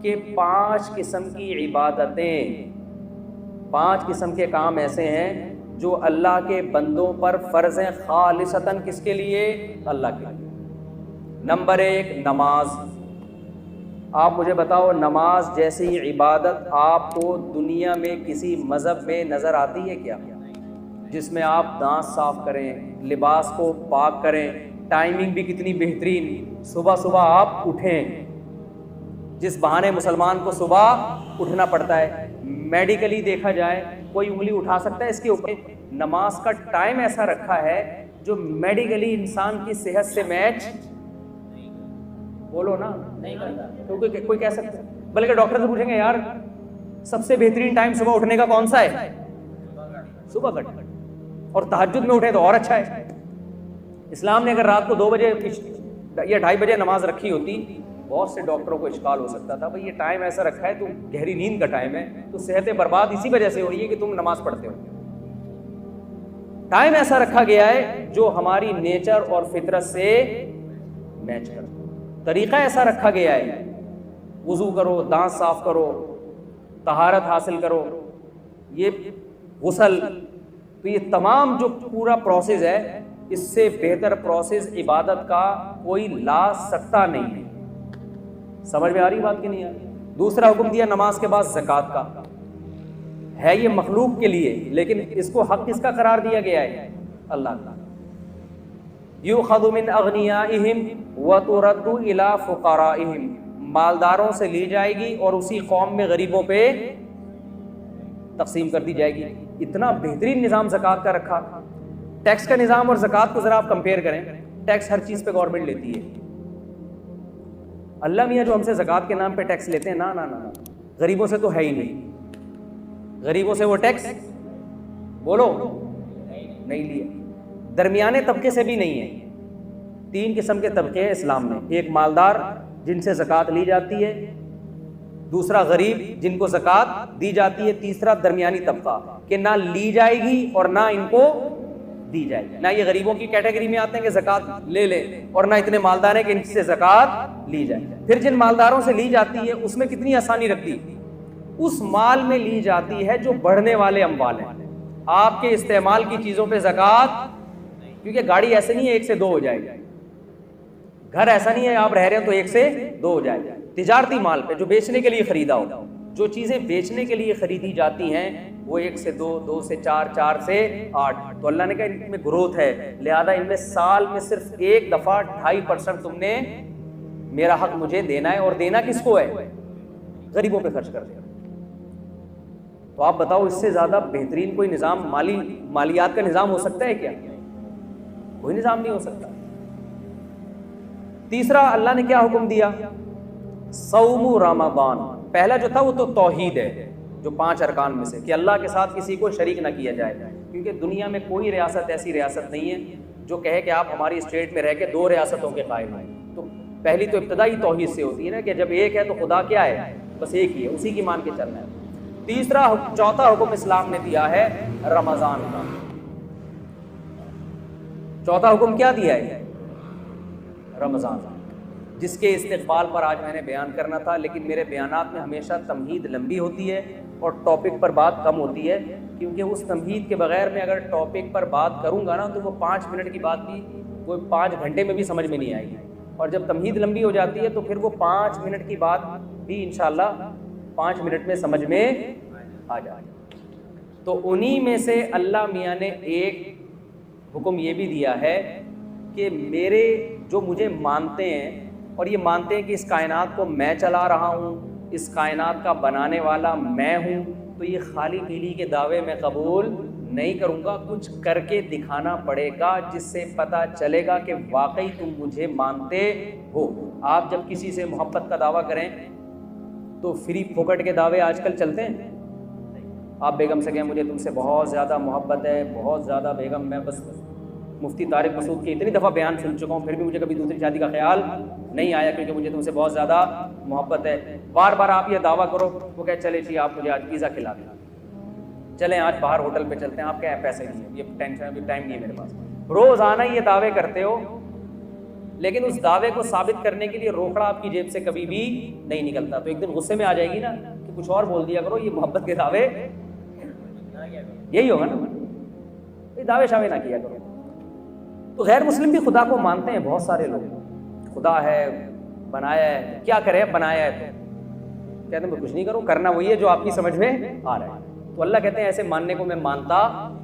کہ 5 قسم کی عبادتیں، 5 قسم کے کام ایسے ہیں جو اللہ کے بندوں پر فرض ہیں خالصتاً، کس کے لیے؟ اللہ کے لیے۔ نمبر 1 نماز۔ آپ مجھے بتاؤ نماز جیسی عبادت آپ کو دنیا میں کسی مذہب میں نظر آتی ہے کیا؟ جس میں آپ دانت صاف کریں، لباس کو پاک کریں، ٹائمنگ بھی کتنی بہترین، صبح صبح آپ اٹھیں، جس بہانے مسلمان کو صبح اٹھنا پڑتا ہے۔ میڈیکلی دیکھا جائے کوئی انگلی اٹھا سکتا ہے اس کے اوپر؟ نماز کا ٹائم ایسا رکھا ہے جو میڈیکلی انسان کی صحت سے میچ، بولو نا، نہیں کرتا، کیونکہ کوئی کہہ سکتا ہے، بلکہ ڈاکٹر سے پوچھیں گے یار سب سے بہترین ٹائم صبح اٹھنے کا کون سا ہے؟ صبح کا ٹائم، اور تہجد میں اٹھیں تو اور اچھا ہے۔ اسلام نے اگر رات کو 2 بجے یا 2:30 بجے نماز رکھی ہوتی، بہت سے ڈاکٹروں کو اشکال ہو سکتا تھا، بھئی یہ ٹائم ایسا رکھا ہے تو گہری نیند کا ٹائم ہے، تو صحتیں برباد اسی وجہ سے ہو رہی ہے کہ تم نماز پڑھتے ہو۔ ٹائم ایسا رکھا گیا ہے جو ہماری نیچر اور فطرت سے میچ کرتا ہے، طریقہ ایسا رکھا گیا ہے، وضو کرو، دانت صاف کرو، طہارت حاصل کرو، یہ غسل، تو یہ تمام جو پورا پروسیس ہے، اس سے بہتر پروسیس عبادت کا کوئی لا سکتا نہیں ہے۔ سمجھ میں آ رہی بات کہ نہیں آ رہی؟ دوسرا حکم دیا نماز کے بعد زکوٰۃ کا، ہے یہ مخلوق کے لیے، لیکن اس کو حق کس کا قرار دیا گیا ہے؟ اللہ کا۔ یؤخذ من اغنیائہم وترد الی فقرائہم، مالداروں سے لی جائے گی اور اسی قوم میں غریبوں پہ تقسیم کر دی جائے گی۔ اتنا بہترین نظام زکوٰۃ کا رکھا۔ ٹیکس کا نظام اور زکوٰۃ کو ذرا آپ کمپیئر کریں، ٹیکس ہر چیز پہ گورنمنٹ لیتی ہے، اللہ میاں جو ہم سے زکوٰۃ کے نام پہ ٹیکس لیتے ہیں، نا، غریبوں سے تو ہے ہی نہیں، غریبوں سے وہ ٹیکس بولو نہیں لیا، درمیانے طبقے سے بھی نہیں ہے۔ 3 قسم کے طبقے ہیں اسلام میں، ایک مالدار جن سے زکوٰۃ لی جاتی ہے، دوسرا غریب جن کو زکوٰۃ دی جاتی ہے، تیسرا درمیانی طبقہ کہ نہ لی جائے گی اور نہ ان کو دی جائے گی، نہ یہ غریبوں کی کیٹیگری میں آتے ہیں کہ زکوٰۃ لے لیں اور نہ اتنے مالدار ہیں کہ ان سے زکوٰۃ لی جائے۔ پھر جن مالداروں سے لی جاتی ہے اس میں کتنی آسانی رکھ دی، اس مال میں لی جاتی ہے جو بڑھنے والے اموال ہیں، آپ کے استعمال کی چیزوں پہ زکوٰۃ، کیونکہ گاڑی ایسے نہیں ہے 1 سے 2 ہو جائے گی، گھر ایسا نہیں ہے آپ رہ رہے ہیں تو 1 سے 2 ہو جائے گا، تجارتی مال پہ جو بیچنے کے لیے خریدا ہو، جو چیزیں بیچنے کے لیے خریدی جاتی ہیں وہ 1 سے 2، 2 سے 4، 4 سے 8، تو اللہ نے کہا ان میں گروتھ ہے، لہذا ان میں سال میں صرف ایک دفعہ 2.5% تم نے میرا حق مجھے دینا ہے، اور دینا کس کو ہے؟ غریبوں پہ خرچ کر دیا۔ تو آپ بتاؤ اس سے زیادہ بہترین کوئی نظام مالیات کا نظام ہو سکتا ہے کیا؟ کوئی نظام نہیں ہو سکتا۔ تیسرا اللہ نے کیا حکم دیا؟ صوم رمضان۔ پہلا جو تھا وہ تو توحید ہے، جو 5 ارکان میں سے، کہ اللہ کے ساتھ کسی کو شریک نہ کیا جائے، کیونکہ دنیا میں کوئی ریاست ایسی ریاست نہیں ہے جو کہے کہ آپ ہماری اسٹیٹ میں رہ کے 2 ریاستوں کے قائم ہیں۔ تو پہلی تو ابتدائی توحید سے ہوتی ہے نا، کہ جب ایک ہے تو خدا کیا ہے؟ بس ایک ہی ہے، اسی کی مان کے چلنا ہے۔ چوتھا حکم اسلام نے دیا ہے رمضان کا۔ چوتھا حکم کیا دیا ہے؟ رمضان، جس کے استقبال پر آج میں نے بیان کرنا تھا، لیکن میرے بیانات میں ہمیشہ تمہید لمبی ہوتی ہے اور ٹاپک پر بات کم ہوتی ہے، کیونکہ اس تمہید کے بغیر میں اگر ٹاپک پر بات کروں گا نا تو وہ 5 منٹ کی بات بھی وہ 5 گھنٹے میں بھی سمجھ میں نہیں آئے گی، اور جب تمہید لمبی ہو جاتی ہے تو پھر وہ 5 منٹ کی بات بھی انشاءاللہ 5 منٹ میں سمجھ میں آ جائے۔ تو انہی میں سے اللہ میاں نے ایک حکم یہ بھی دیا ہے کہ میرے جو مجھے مانتے ہیں اور یہ مانتے ہیں کہ اس کائنات کو میں چلا رہا ہوں، اس کائنات کا بنانے والا میں ہوں، تو یہ خالی پیلی کے دعوے میں قبول نہیں کروں گا، کچھ کر کے دکھانا پڑے گا جس سے پتہ چلے گا کہ واقعی تم مجھے مانتے ہو۔ آپ جب کسی سے محبت کا دعویٰ کریں تو فری پھوکٹ کے دعوے آج کل چلتے ہیں۔ آپ بیگم سے کہیں مجھے تم سے بہت زیادہ محبت ہے، بہت زیادہ بیگم، میں بس مفتی طارق مسعود کے اتنی دفعہ بیان سن چکا ہوں پھر بھی مجھے کبھی دوسری شادی کا خیال نہیں آیا، کیونکہ مجھے تم سے بہت زیادہ محبت ہے۔ بار بار آپ یہ دعویٰ کرو، وہ کہے چلے جی آپ مجھے آج پیزا کھلا دیں، چلیں آج باہر ہوٹل پہ چلتے ہیں، آپ کہیں پیسے نہیں، یہ ٹینشن، ابھی ٹائم نہیں ہے میرے پاس۔ روزانہ یہ دعوے کرتے ہو لیکن اس دعوے کو ثابت کرنے کے لیے روکڑا آپ کی جیب سے کبھی بھی نہیں نکلتا. تو ایک دن غصے میں آ جائے گی نا کہ کچھ اور بول دیا کرو, یہ محبت کے دعوے یہی ہوگا نا, یہ دعوے شاوے نہ کیا کرو. تو غیر مسلم بھی خدا کو مانتے ہیں بہت سارے لوگ, خدا ہے, بنایا ہے, کیا کرے بنایا ہے, تو کہتے ہیں میں کچھ نہیں کروں, کرنا وہی ہے جو آپ کی سمجھ میں آ رہا ہے. تو اللہ کہتے ہیں ایسے ماننے کو میں مانتا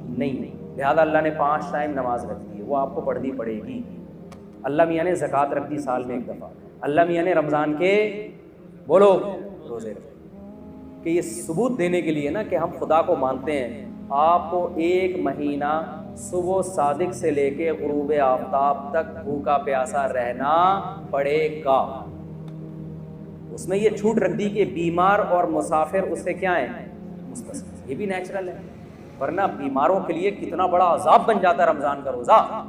نہیں. لہٰذا اللہ نے 5 ٹائم نماز رکھ دی ہے, وہ آپ کو پڑھنی پڑے گی. اللہ میاں نے زکوٰۃ رکھ دی سال میں 1 دفعہ. اللہ میاں نے رمضان کے بولو روزے رکھے, کہ یہ ثبوت دینے کے لیے نا کہ ہم خدا کو مانتے ہیں. آپ کو 1 مہینہ صبح صادق سے لے کے غروب آفتاب تک بھوکا پیاسا رہنا پڑے گا. اس میں یہ چھوٹ رکھ دی کہ بیمار اور مسافر اس سے کیا ہیں مستثنی. یہ بھی نیچرل ہے, ورنہ بیماروں کے لیے کتنا بڑا عذاب بن جاتا ہے رمضان کا روزہ,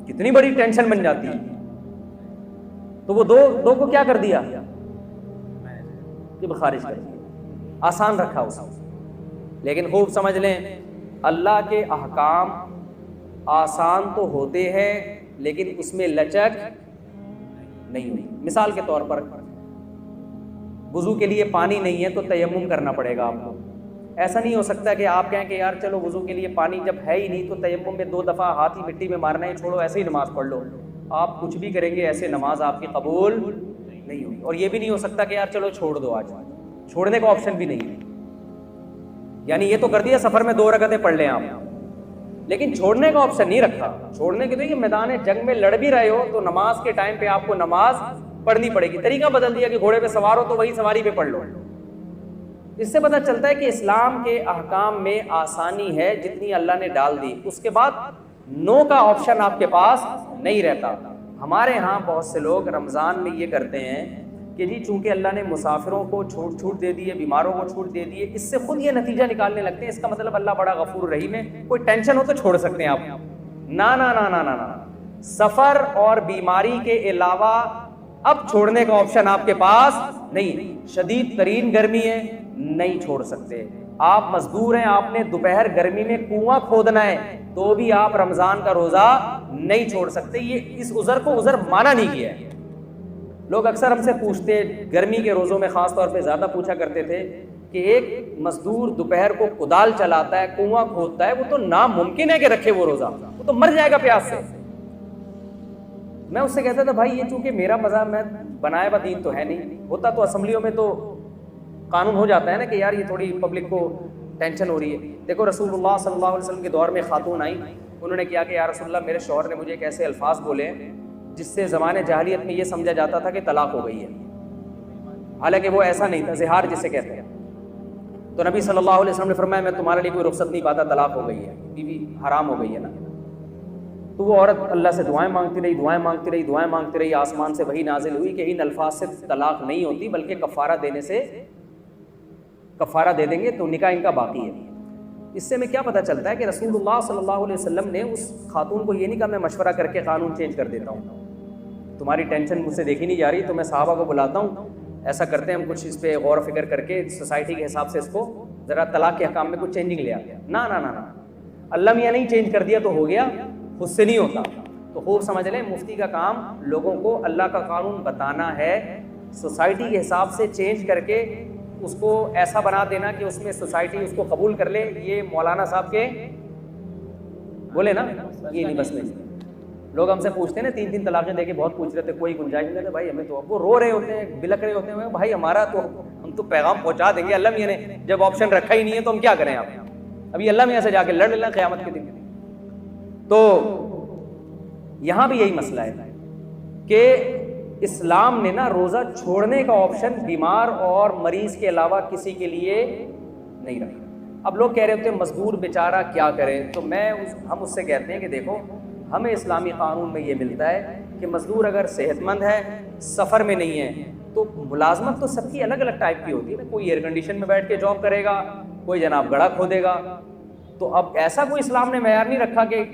کتنی بڑی ٹینشن بن جاتی ہے. تو وہ دو کو کیا کر دیا کہ خارج کر دیا, آسان رکھا اس کو. لیکن خوب سمجھ لیں اللہ کے احکام آسان تو ہوتے ہیں لیکن اس میں لچک نہیں ہوئی. مثال کے طور پر وضو کے لیے پانی نہیں ہے تو تیمم کرنا پڑے گا آپ کو. ایسا نہیں ہو سکتا کہ آپ کہیں کہ یار چلو وضو کے لیے پانی جب ہے ہی نہیں تو تیمم میں 2 دفعہ ہاتھ ہی مٹی میں مارنا ہے, چھوڑو ایسے ہی نماز پڑھ لو. آپ کچھ بھی کریں گے ایسے نماز آپ کی قبول نہیں ہوگی. اور یہ بھی نہیں ہو سکتا کہ یار چلو چھوڑ دو, آج چھوڑنے کا آپشن بھی نہیں ہے. یعنی یہ تو کر دیا سفر میں 2 رکعتیں پڑھ لیں آپ, لیکن چھوڑنے کا آپشن نہیں رکھا. چھوڑنے کے لیے میدان جنگ میں لڑ بھی رہے ہو تو نماز کے ٹائم پہ آپ کو نماز پڑھنی پڑے گی. طریقہ بدل دیا کہ گھوڑے پہ سوار ہو تو وہی سواری پہ پڑھ لو. اس سے پتہ چلتا ہے کہ اسلام کے احکام میں آسانی ہے جتنی اللہ نے ڈال دی. اس کے بعد نو کا آپشن آپ کے پاس نہیں رہتا. ہمارے ہاں بہت سے لوگ رمضان میں یہ کرتے ہیں کہ جی چونکہ اللہ نے مسافروں کو چھوٹ دے دی ہے, بیماروں کو چھوٹ دے دی ہے, اس سے خود یہ نتیجہ نکالنے لگتے ہیں اس کا مطلب اللہ بڑا غفور رحیم ہے, کوئی ٹینشن ہو تو چھوڑ سکتے ہیں آپ. نا نا نا نا نا نا, سفر اور بیماری کے علاوہ اب چھوڑنے کا آپشن آپ کے پاس نہیں. شدید ترین گرمی ہے, نہیں چھوڑ سکتے. آپ مزدور ہیں, آپ نے دوپہر گرمی میں کنواں کھودنا ہے تو بھی آپ رمضان کا روزہ نہیں چھوڑ سکتے. یہ اس عذر کو عذر مانا نہیں گیا ہے. لوگ اکثر ہم سے پوچھتے, گرمی کے روزوں میں خاص طور پہ زیادہ پوچھا کرتے تھے کہ ایک مزدور دوپہر کو کدال چلاتا ہے, کنواں کھودتا ہے, وہ تو ناممکن ہے کہ رکھے وہ روزہ, وہ تو مر جائے گا پیاس سے. میں اس سے کہتا تھا بھائی یہ چونکہ میرا مذہب میں بنایا ہوا دین تو ہے نہیں, ہوتا تو اسمبلیوں میں تو قانون ہو جاتا ہے نا کہ یار یہ تھوڑی پبلک کو ٹینشن ہو رہی ہے. دیکھو رسول اللہ صلی اللہ علیہ وسلم کے دور میں خاتون آئی, انہوں نے کیا کہ یا رسول اللہ میرے شوہر نے مجھے ایک ایسے الفاظ بولے جس سے زمانے جاہلیت میں یہ سمجھا جاتا تھا کہ طلاق ہو گئی ہے, حالانکہ وہ ایسا نہیں تھا, زہار جسے کہتے ہیں. تو نبی صلی اللہ علیہ وسلم نے فرمایا میں تمہارے لیے کوئی رخصت نہیں پاتا, طلاق ہو گئی ہے, بیوی حرام ہو گئی ہے نا. تو وہ عورت اللہ سے دعائیں مانگتی رہی, دعائیں مانگتی رہی, دعائیں مانگتی رہی. آسمان سے وحی نازل ہوئی کہ ان الفاظ سے طلاق نہیں ہوتی بلکہ کفارہ دینے سے کفارہ دے دیں گے تو نکاح ان کا باقی ہے. اس سے میں کیا پتہ چلتا ہے کہ رسول اللہ صلی اللہ علیہ وسلم نے اس خاتون کو یہ نہیں کہا میں مشورہ کر کے قانون چینج کر دیتا ہوں, تمہاری ٹینشن مجھ سے دیکھی نہیں جا رہی تو میں صحابہ کو بلاتا ہوں, ایسا کرتے ہیں ہم کچھ اس پہ غور و فکر کر کے سوسائٹی کے حساب سے اس کو ذرا طلاق کے حکام میں کچھ چینجنگ لے آتے ہیں. نا نا نا نا, اللہ میاں نہیں چینج کر دیا تو ہو گیا, خود سے نہیں ہوتا. تو خوب سمجھ لیں مفتی کا کام لوگوں کو اللہ کا قانون بتانا ہے, سوسائٹی کے حساب سے چینج کر کے اس کو ایسا بنا دینا کہ اس میں سوسائٹی اس کو قبول کر لے. یہ مولانا صاحب کے بولے نا, یہ نہیں بس نہیں. لوگ ہم سے پوچھتے ہیں نا 3 طلاقیں دے کے بہت پوچھ رہے تھے, کوئی گنجائش نہیں. بھائی ہمیں تو وہ رو رہے ہوتے ہیں, بلک رہے ہوتے ہیں, بھائی ہمارا تو ہم تو پیغام پہنچا دیں گے, اللہ میاں نے جب آپشن رکھا ہی نہیں ہے تو ہم کیا کریں. آپ ابھی اللہ میاں سے جا کے لڑ لینا قیامت کے دن. تو یہاں بھی یہی مسئلہ ہے کہ اسلام نے نا روزہ چھوڑنے کا آپشن بیمار اور مریض کے علاوہ کسی کے لیے نہیں رکھا. اب لوگ کہہ رہے ہوتے ہیں مزدور بیچارہ کیا کرے, تو ہم اس سے کہتے ہیں کہ دیکھو ہمیں اسلامی قانون میں یہ ملتا ہے کہ مزدور اگر صحت مند ہے, سفر میں نہیں ہے, تو ملازمت تو سب کی الگ الگ ٹائپ کی ہوتی ہے نا. کوئی ایئر کنڈیشن میں بیٹھ کے جاب کرے گا, کوئی جناب گڑھا کھودے گا. تو اب ایسا کوئی اسلام نے معیار نہیں رکھا کہ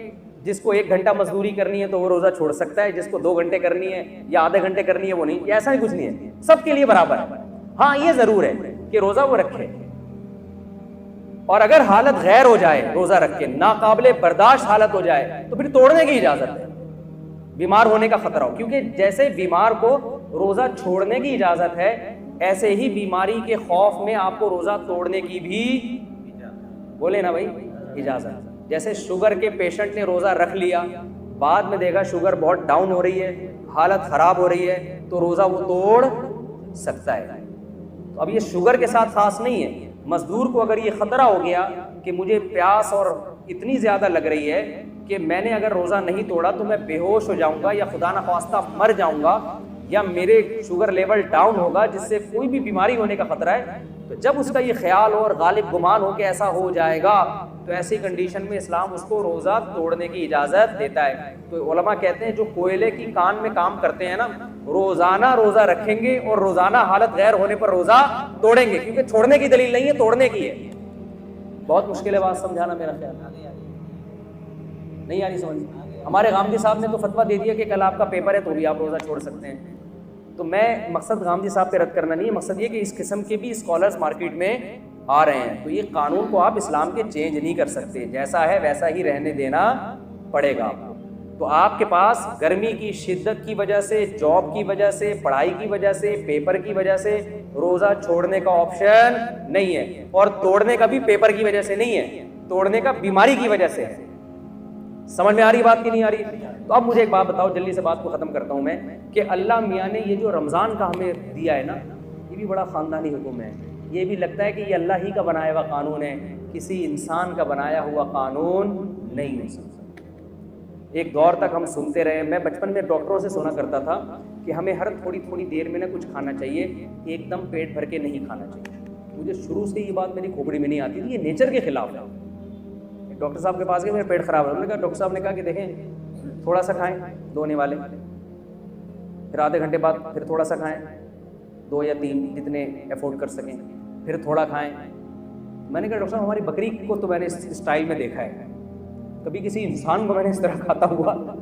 جس کو 1 گھنٹہ مزدوری کرنی ہے تو وہ روزہ چھوڑ سکتا ہے, جس کو 2 گھنٹے کرنی ہے یا آدھے گھنٹے کرنی ہے وہ نہیں. ایسا ہی کچھ نہیں ہے, سب کے لیے برابر ہے. ہاں یہ ضرور ہے کہ روزہ وہ رکھے, اور اگر حالت غیر ہو جائے روزہ رکھ کے, ناقابل برداشت حالت ہو جائے تو پھر توڑنے کی اجازت ہے. بیمار ہونے کا خطرہ ہو. کیونکہ جیسے بیمار کو روزہ چھوڑنے کی اجازت ہے ایسے ہی بیماری کے خوف میں آپ کو روزہ توڑنے کی بھی بولے نا بھائی اجازت. جیسے شوگر کے پیشنٹ نے روزہ رکھ لیا, بعد میں دیکھا شوگر بہت ڈاؤن ہو رہی ہے, حالت خراب ہو رہی ہے, تو روزہ وہ توڑ سکتا ہے. تو اب یہ شوگر کے ساتھ خاص نہیں ہے, مزدور کو اگر یہ خطرہ ہو گیا کہ مجھے پیاس اور اتنی زیادہ لگ رہی ہے کہ میں نے اگر روزہ نہیں توڑا تو میں بے ہوش ہو جاؤں گا یا خدا نخواستہ مر جاؤں گا یا میرے شوگر لیول ڈاؤن ہوگا جس سے کوئی بھی بیماری ہونے کا خطرہ ہے, تو جب اس کا یہ خیال ہو اور غالب گمان ہو کہ ایسا ہو جائے گا تو ایسی کنڈیشن میں اسلام اس کو روزہ توڑنے کی اجازت دیتا ہے. تو علماء کہتے ہیں جو کوئلے کی کان میں کام کرتے ہیں نا, روزانہ روزہ رکھیں گے اور روزانہ حالت غیر ہونے پر روزہ توڑیں گے, کیونکہ چھوڑنے کی دلیل نہیں ہے, توڑنے کی ہے. بہت مشکل ہے بات سمجھانا, میرا خیال نہیں آ رہی سمجھ. ہمارے غامدی صاحب نے تو فتویٰ دے دیا کہ کل آپ کا پیپر ہے تو بھی آپ روزہ چھوڑ سکتے ہیں. تو میں مقصد غامدی صاحب پہ رد کرنا نہیں ہے, مقصد یہ کہ اس قسم کے بھی اسکالرز مارکیٹ میں آ رہے ہیں, تو یہ قانون کو آپ اسلام کے چینج نہیں کر سکتے, جیسا ہے ویسا ہی رہنے دینا پڑے گا. تو آپ کے پاس گرمی کی شدت کی وجہ سے, جاب کی وجہ سے, پڑھائی کی وجہ سے, پیپر کی وجہ سے روزہ چھوڑنے کا آپشن نہیں ہے, اور توڑنے کا بھی پیپر کی وجہ سے نہیں ہے, توڑنے کا بیماری کی وجہ سے ہے. سمجھ میں آ رہی بات کی نہیں آ رہی؟ تو اب مجھے ایک بات بتاؤ, جلدی سے بات کو ختم کرتا ہوں میں, کہ اللہ میاں نے یہ جو رمضان کا ہمیں دیا ہے نا, یہ بھی بڑا خاندانی حکم ہے. یہ بھی لگتا ہے کہ یہ اللہ ہی کا بنایا ہوا قانون ہے, کسی انسان کا بنایا ہوا قانون نہیں ہو سکتا. ایک دور تک ہم سنتے رہے, میں بچپن میں ڈاکٹروں سے سنا کرتا تھا کہ ہمیں ہر تھوڑی تھوڑی دیر میں نا کچھ کھانا چاہیے, ایک دم پیٹ بھر کے نہیں کھانا چاہیے. مجھے شروع سے یہ بات میری کھوپڑی میں نہیں آتی تھی, یہ نیچر کے خلاف ہے. ڈاکٹر صاحب کے پاس گئے, میرا پیٹ خراب ہے, انہوں نے کہا, ڈاکٹر صاحب نے کہا کہ دیکھیں تھوڑا سا کھائیں دھونے والے, پھر آدھے گھنٹے بعد پھر تھوڑا سا کھائیں, 2 یا 3 جتنے افورڈ کر سکیں, پھر تھوڑا کھائیں. میں نے کہا ڈاکٹر صاحب ہماری بکری کو تو میں نے اس اسٹائل میں دیکھا ہے, کبھی کسی انسان کو میں نے اس طرح کھاتا ہوا نہیں.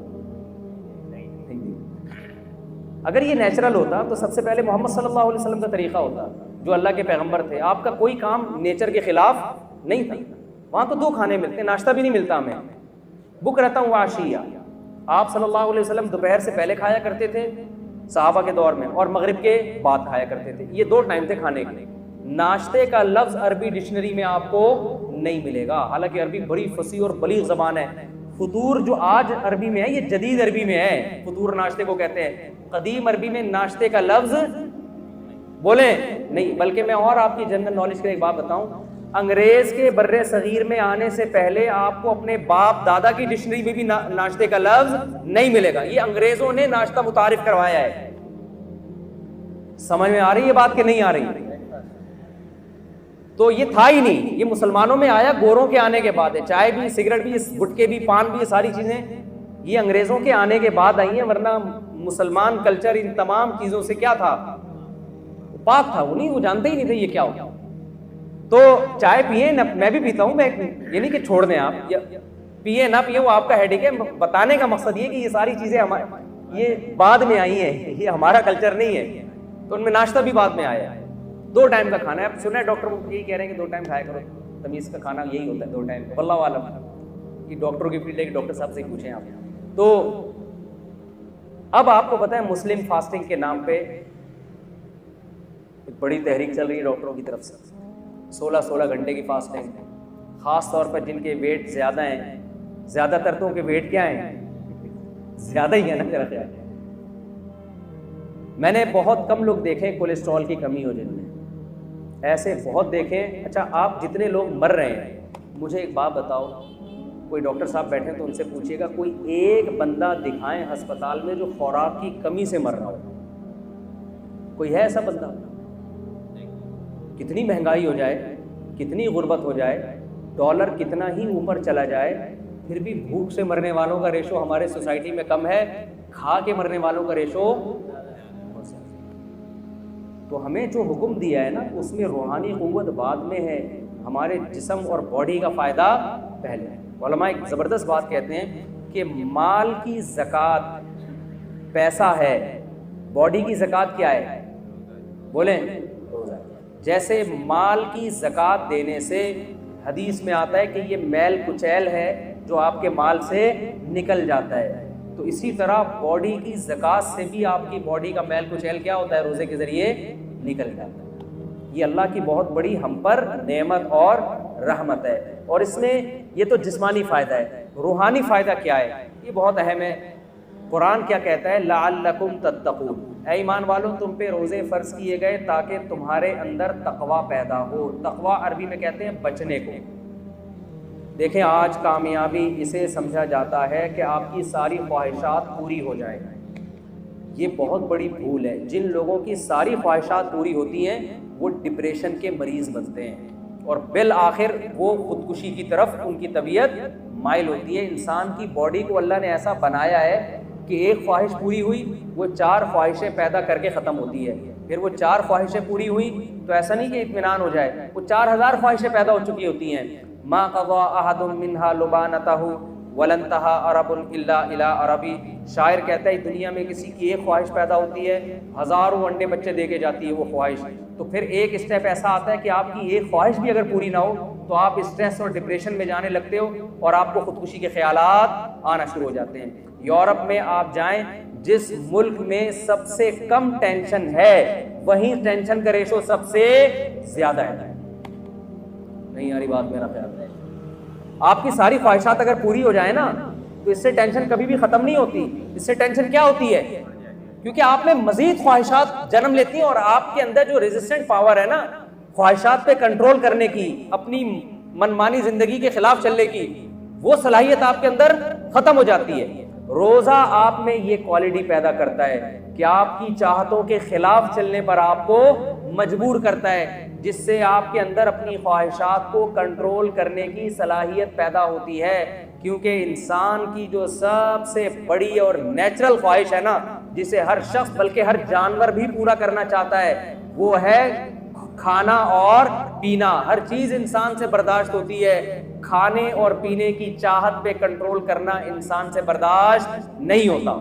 اگر یہ نیچرل ہوتا تو سب سے پہلے محمد صلی اللہ علیہ وسلم کا طریقہ ہوتا, جو اللہ کے پیغمبر تھے. آپ کا کوئی کام نیچر کے خلاف نہیں تھا. وہاں تو 2 کھانے ملتے ہیں, ناشتہ بھی نہیں ملتا ہمیں. بک رہتا ہوں عشیہ, آپ صلی اللہ علیہ وسلم دوپہر سے پہلے کھایا کرتے تھے صحابہ کے دور میں, اور مغرب کے بعد کھایا کرتے تھے. یہ 2 ٹائم تھے کھانے کے. ناشتے کا لفظ عربی ڈکشنری میں آپ کو نہیں ملے گا, حالانکہ عربی بڑی فصیح اور بلیغ زبان ہے. فطور جو آج عربی میں ہے یہ جدید عربی میں ہے, فطور ناشتے کو کہتے ہیں. قدیم عربی میں ناشتے کا لفظ بولیں نہیں. بلکہ میں اور آپ کی جنرل نالج کے ایک بات بتاؤں, انگریز کے بر صغیر میں آنے سے پہلے آپ کو اپنے باپ دادا کی ڈکشنری میں بھی ناشتے کا لفظ نہیں ملے گا. یہ انگریزوں نے ناشتہ متعارف کروایا ہے. سمجھ میں آ رہی ہے بات کہ نہیں آ رہی؟ تو یہ تھا ہی نہیں, یہ مسلمانوں میں آیا گوروں کے آنے کے بعد ہے. چائے بھی, سگریٹ بھی, گٹکے بھی, پان بھی, یہ ساری چیزیں یہ انگریزوں کے آنے کے بعد آئی ہیں. ورنہ مسلمان کلچر ان تمام چیزوں سے کیا تھا, پاک تھا. وہ جانتے ہی نہیں تھے یہ کیا ہو. تو چائے پیئے نہ, میں بھی پیتا ہوں, میں یہ نہیں کہ چھوڑ دیں آپ, پیئے نہ پیئے وہ آپ کا ہیڈیک ہے. بتانے کا مقصد یہ کہ یہ ساری چیزیں یہ بعد میں آئی ہیں, یہ ہمارا کلچر نہیں ہے. تو ان میں ناشتہ بھی بعد میں آیا ہے. 2 ٹائم کا کھانا ہے. اب سنا ہے ڈاکٹر یہی کہہ رہے ہیں کہ 2 ٹائم کھایا کرو, تمیز کا کھانا یہی ہوتا ہے 2 ٹائم. واللہ عالم, یہ ڈاکٹروں کی فیلڈ ہے کہ ڈاکٹر صاحب سے پوچھیں آپ. تو اب آپ کو پتہ ہے مسلم فاسٹنگ کے نام پہ ایک بڑی تحریک چل رہی ہے ڈاکٹروں کی طرف سے. 16 گھنٹے کی فاسٹنگ, خاص طور پر جن کے ویٹ زیادہ ہیں. زیادہ تر تو کے ویٹ کیا ہیں, زیادہ ہی ہے نا میرا خیال. میں نے بہت کم لوگ دیکھے کولیسٹرول کی کمی ہو جن میں, ایسے بہت دیکھیں. اچھا آپ جتنے لوگ مر رہے ہیں, مجھے ایک بات بتاؤ, کوئی ڈاکٹر صاحب بیٹھے تو ان سے پوچھیے گا کوئی ایک بندہ دکھائیں ہسپتال میں جو خوراک کی کمی سے مر رہا ہو. کوئی ہے ایسا بندہ؟ کتنی مہنگائی ہو جائے, کتنی غربت ہو جائے, ڈالر کتنا ہی اوپر چلا جائے, پھر بھی بھوک سے مرنے والوں کا ریشو ہمارے سوسائٹی میں کم ہے, کھا کے مرنے والوں کا ریشو. تو ہمیں جو حکم دیا ہے نا اس میں روحانی قوت بعد میں ہے, ہمارے جسم اور باڈی کا فائدہ پہلے ہے. علماء ایک زبردست بات کہتے ہیں کہ مال کی زکوٰۃ پیسہ ہے, باڈی کی زکوٰۃ کیا ہے, بولیں جیسے مال کی زکوٰۃ دینے سے حدیث میں آتا ہے کہ یہ میل کچیل ہے جو آپ کے مال سے نکل جاتا ہے. تو اسی طرح باڈی کی زکوٰۃ سے بھی آپ کی باڈی کا میل کچیل کیا ہوتا ہے؟ روزے کے ذریعے نکل جاتا ہے۔ یہ اللہ کی بہت بڑی ہم پر نعمت اور رحمت ہے۔ اور اس میں یہ تو جسمانی فائدہ ہے، روحانی فائدہ کیا ہے؟ یہ بہت اہم ہے۔ قرآن کیا کہتا ہے؟ لعلکم تتقون، اے ایمان والوں تم پہ روزے فرض کیے گئے تاکہ تمہارے اندر تقوی پیدا ہو۔ تقوی عربی میں کہتے ہیں بچنے کو۔ دیکھیں آج کامیابی اسے سمجھا جاتا ہے کہ آپ کی ساری خواہشات پوری ہو جائیں، یہ بہت بڑی بھول ہے۔ جن لوگوں کی ساری خواہشات پوری ہوتی ہیں وہ ڈپریشن کے مریض بنتے ہیں اور بالآخر وہ خودکشی کی طرف ان کی طبیعت مائل ہوتی ہے۔ انسان کی باڈی کو اللہ نے ایسا بنایا ہے کہ ایک خواہش پوری ہوئی وہ 4 خواہشیں پیدا کر کے ختم ہوتی ہے، پھر وہ 4 خواہشیں پوری ہوئی تو ایسا نہیں کہ اطمینان ہو جائے، وہ 4000 خواہشیں پیدا ہو چکی ہوتی ہیں۔ ما قضى احد منها لبانته ولن انتهى عرب الا الى عربی، شاعر کہتا ہے دنیا میں کسی کی ایک خواہش پیدا ہوتی ہے، ہزاروں انڈے بچے دے کے جاتی ہے وہ خواہش، تو پھر ایک اسٹیپ ایسا آتا ہے کہ آپ کی ایک خواہش بھی اگر پوری نہ ہو تو آپ اسٹریس اور ڈپریشن میں جانے لگتے ہو اور آپ کو خودکشی کے خیالات آنا شروع ہو جاتے ہیں۔ یورپ میں آپ جائیں، جس ملک میں سب سے کم ٹینشن ہے وہیں ٹینشن کا ریشو سب سے زیادہ ہے۔ نہیں آ رہی بات میرا خیال ہے؟ آپ کی ساری خواہشات اگر پوری ہو جائیں نا تو اس سے ٹینشن کبھی بھی ختم نہیں ہوتی۔ اس سے ٹینشن کیا ہوتی ہے؟ کیونکہ آپ میں مزید خواہشات جنم لیتی ہیں اور آپ کے اندر جو ریزسٹنٹ پاور ہے نا خواہشات پہ کنٹرول کرنے کی، اپنی منمانی زندگی کے خلاف چلنے کی، وہ صلاحیت آپ کے اندر ختم ہو جاتی ہے۔ روزہ آپ میں یہ کوالٹی پیدا کرتا ہے کہ آپ کی چاہتوں کے خلاف چلنے پر آپ کو مجبور کرتا ہے، جس سے آپ کے اندر اپنی خواہشات کو کنٹرول کرنے کی صلاحیت پیدا ہوتی ہے۔ کیونکہ انسان کی جو سب سے بڑی اور نیچرل خواہش ہے نا، جسے ہر شخص بلکہ ہر جانور بھی پورا کرنا چاہتا ہے، وہ ہے کھانا اور پینا۔ ہر چیز انسان سے برداشت ہوتی ہے، کھانے اور پینے کی چاہت پہ کنٹرول کرنا انسان سے برداشت نہیں ہوتا۔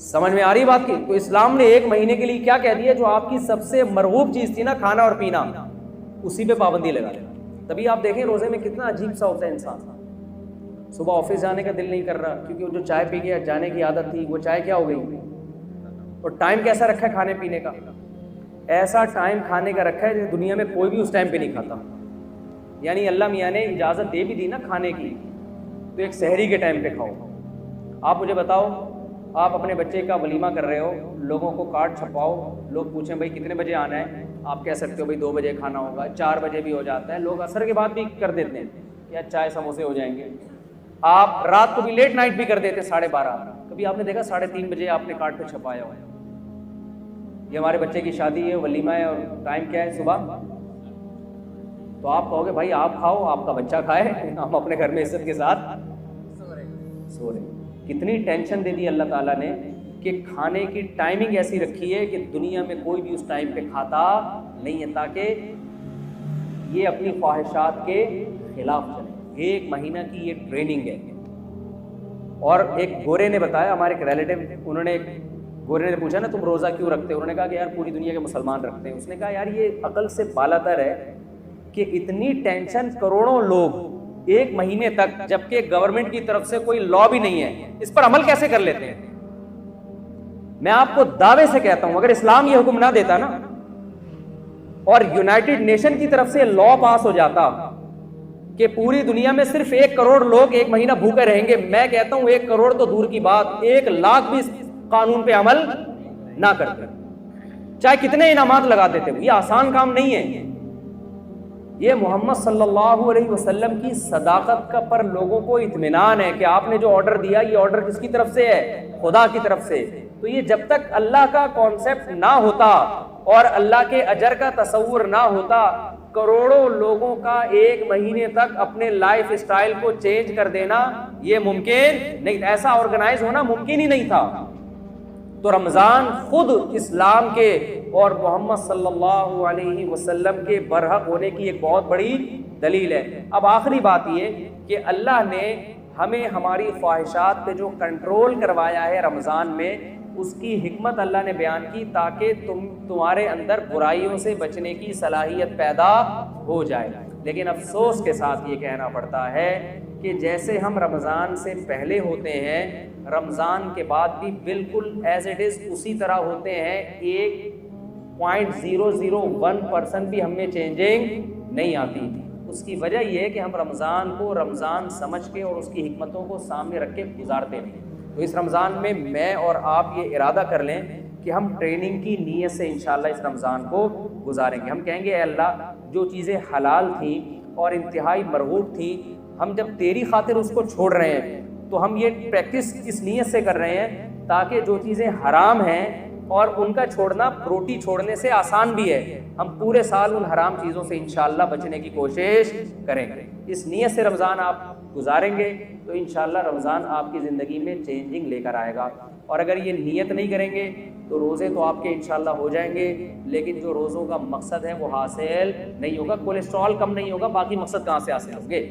سمجھ میں آ رہی بات کی؟ تو اسلام نے 1 مہینے کے لیے کیا کہہ دیا؟ جو آپ کی سب سے مرغوب چیز تھی نا کھانا اور پینا، اسی پہ پابندی لگا لیں۔ تبھی آپ دیکھیں روزے میں کتنا عجیب سا ہوتا ہے انسان، صبح آفس جانے کا دل نہیں کر رہا کیونکہ وہ جو چائے پی کے جانے کی عادت تھی وہ چائے کیا ہو گئی، اور ٹائم کیسا رکھا ہے کھانے پینے کا؟ ایسا ٹائم کھانے کا رکھا ہے جو دنیا میں کوئی بھی اس ٹائم پہ نہیں کھاتا۔ یعنی اللہ میاں نے اجازت دے بھی دی نا کھانے کی تو ایک سحری کے ٹائم پہ کھاؤ۔ آپ مجھے بتاؤ، آپ اپنے بچے کا ولیمہ کر رہے ہو، لوگوں کو کارڈ چھپاؤ، لوگ پوچھیں بھائی کتنے بجے آنا ہے، آپ کہہ سکتے ہو بھائی 2 بجے کھانا ہوگا، 4 بجے بھی ہو جاتا ہے، لوگ عصر کے بعد بھی کر دیتے ہیں یا چائے سموسے ہو جائیں گے، آپ رات کو بھی لیٹ نائٹ بھی کر دیتے 12:30، کبھی آپ نے دیکھا 3:30 بجے آپ نے کارڈ پہ چھپایا ہوا ہے؟ یہ ہمارے بچے کی شادی ہے، ولیمہ ہے، اور ٹائم کیا ہے صبح، تو آپ کہو گے بھائی آپ کھاؤ، آپ کا بچہ کھائے، ہم اپنے گھر میں عزت کے ساتھ سو رہے۔ کتنی ٹینشن دے دی اللہ تعالیٰ نے کہ کھانے کی ٹائمنگ ایسی رکھی ہے کہ دنیا میں کوئی بھی اس ٹائم پہ کھاتا نہیں ہے، تاکہ یہ اپنی خواہشات کے خلاف چلے۔ 1 مہینہ کی یہ ٹریننگ ہے۔ اور ایک گورے نے بتایا، ہمارے ایک ریلیٹیو، گورے نے پوچھا نا تم روزہ کیوں رکھتے ہو؟ انہوں نے کہا کہ یار پوری دنیا کے مسلمان رکھتے ہیں۔ اس نے کہا یار یہ عقل سے بالاتر ہے کہ اتنی ٹینشن کروڑوں لوگ 1 مہینے تک، جبکہ گورنمنٹ کی طرف سے کوئی لا بھی نہیں ہے، اس پر عمل کیسے کر لیتے ہیں؟ میں آپ کو دعوے سے کہتا ہوں اگر اسلام یہ حکم نہ دیتا نا اور یونائٹڈ نیشن کی طرف سے لا پاس ہو جاتا کہ پوری دنیا میں صرف 1 کروڑ لوگ 1 مہینہ بھوکے رہیں گے، میں کہتا ہوں 1 کروڑ تو دور کی بات، 1 لاکھ بھی اس قانون پہ عمل نہ کرتے، چاہے کتنے انعامات لگا دیتے۔ یہ آسان کام نہیں ہے، یہ محمد صلی اللہ علیہ وسلم کی صداقت کا پر لوگوں کو اطمینان ہے کہ آپ نے جو آرڈر دیا یہ آرڈر کس کی طرف سے ہے؟ خدا کی طرف سے۔ تو یہ جب تک اللہ کا کانسیپٹ نہ ہوتا اور اللہ کے اجر کا تصور نہ ہوتا، کروڑوں لوگوں کا 1 مہینے تک اپنے لائف اسٹائل کو چینج کر دینا یہ ممکن نہیں، ایسا آرگنائز ہونا ممکن ہی نہیں تھا۔ تو رمضان خود اسلام کے اور محمد صلی اللہ علیہ وسلم کے برحق ہونے کی ایک بہت بڑی دلیل ہے۔ اب آخری بات یہ کہ اللہ نے ہمیں ہماری خواہشات پہ جو کنٹرول کروایا ہے رمضان میں، اس کی حکمت اللہ نے بیان کی تاکہ تمہارے اندر برائیوں سے بچنے کی صلاحیت پیدا ہو جائے۔ لیکن افسوس کے ساتھ یہ کہنا پڑتا ہے کہ جیسے ہم رمضان سے پہلے ہوتے ہیں رمضان کے بعد بھی بالکل ایز اٹ از اسی طرح ہوتے ہیں، 1.001% بھی ہم میں چینجنگ نہیں آتی۔ اس کی وجہ یہ ہے کہ ہم رمضان کو رمضان سمجھ کے اور اس کی حکمتوں کو سامنے رکھ کے گزارتے ہیں۔ تو اس رمضان میں میں اور آپ یہ ارادہ کر لیں کہ ہم ٹریننگ کی نیت سے انشاءاللہ اس رمضان کو گزاریں گے۔ ہم کہیں گے اے اللہ جو چیزیں حلال تھیں اور انتہائی مرغوب تھیں، ہم جب تیری خاطر اس کو چھوڑ رہے ہیں تو ہم یہ پریکٹس اس نیت سے کر رہے ہیں تاکہ جو چیزیں حرام ہیں اور ان کا چھوڑنا روٹی چھوڑنے سے آسان بھی ہے، ہم پورے سال ان حرام چیزوں سے انشاءاللہ بچنے کی کوشش کریں گے۔ اس نیت سے رمضان آپ گزاریں گے تو انشاءاللہ رمضان آپ کی زندگی میں چینجنگ لے کر آئے گا۔ اور اگر یہ نیت نہیں کریں گے تو روزے تو آپ کے انشاءاللہ ہو جائیں گے، لیکن جو روزوں کا مقصد ہے وہ حاصل نہیں ہوگا، کولیسٹرول کم نہیں ہوگا، باقی مقصد کہاں سے حاصل ہوں گے؟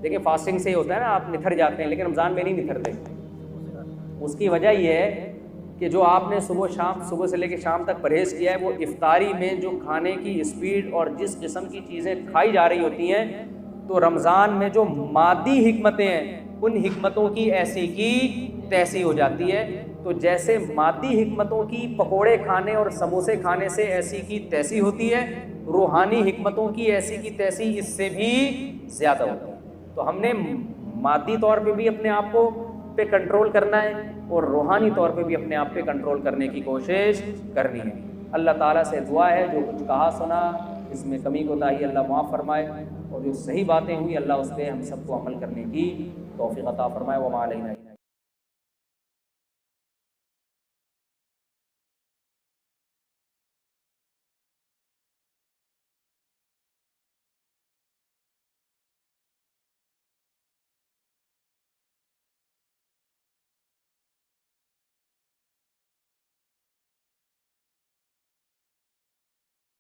دیکھیں فاسٹنگ سے ہی ہوتا ہے نا، آپ نتھر جاتے ہیں لیکن رمضان میں نہیں نتھرتے۔ اس کی وجہ یہ ہے کہ جو آپ نے صبح سے لے کے شام تک پرہیز کیا ہے، وہ افطاری میں جو کھانے کی اسپیڈ اور جس قسم کی چیزیں کھائی جا رہی ہوتی ہیں، تو رمضان میں جو مادی حکمتیں ہیں ان حکمتوں کی ایسی کی تیسی ہو جاتی ہے۔ تو جیسے مادی حکمتوں کی پکوڑے کھانے اور سموسے کھانے سے ایسی کی تیسی ہوتی ہے، روحانی حکمتوں کی ایسی کی تیسی اس سے بھی زیادہ ہوتی ہے۔ تو ہم نے مادی طور پہ بھی اپنے آپ کو پہ کنٹرول کرنا ہے اور روحانی طور پہ بھی اپنے آپ پہ کنٹرول کرنے کی کوشش کرنی ہے۔ اللہ تعالیٰ سے دعا ہے جو کچھ کہا سنا اس میں کمی کوتاہی اللہ معاف فرمائے، اور جو صحیح باتیں ہوئی اللہ اس پہ ہم سب کو عمل کرنے کی توفیق عطا فرمائے۔ وما علینا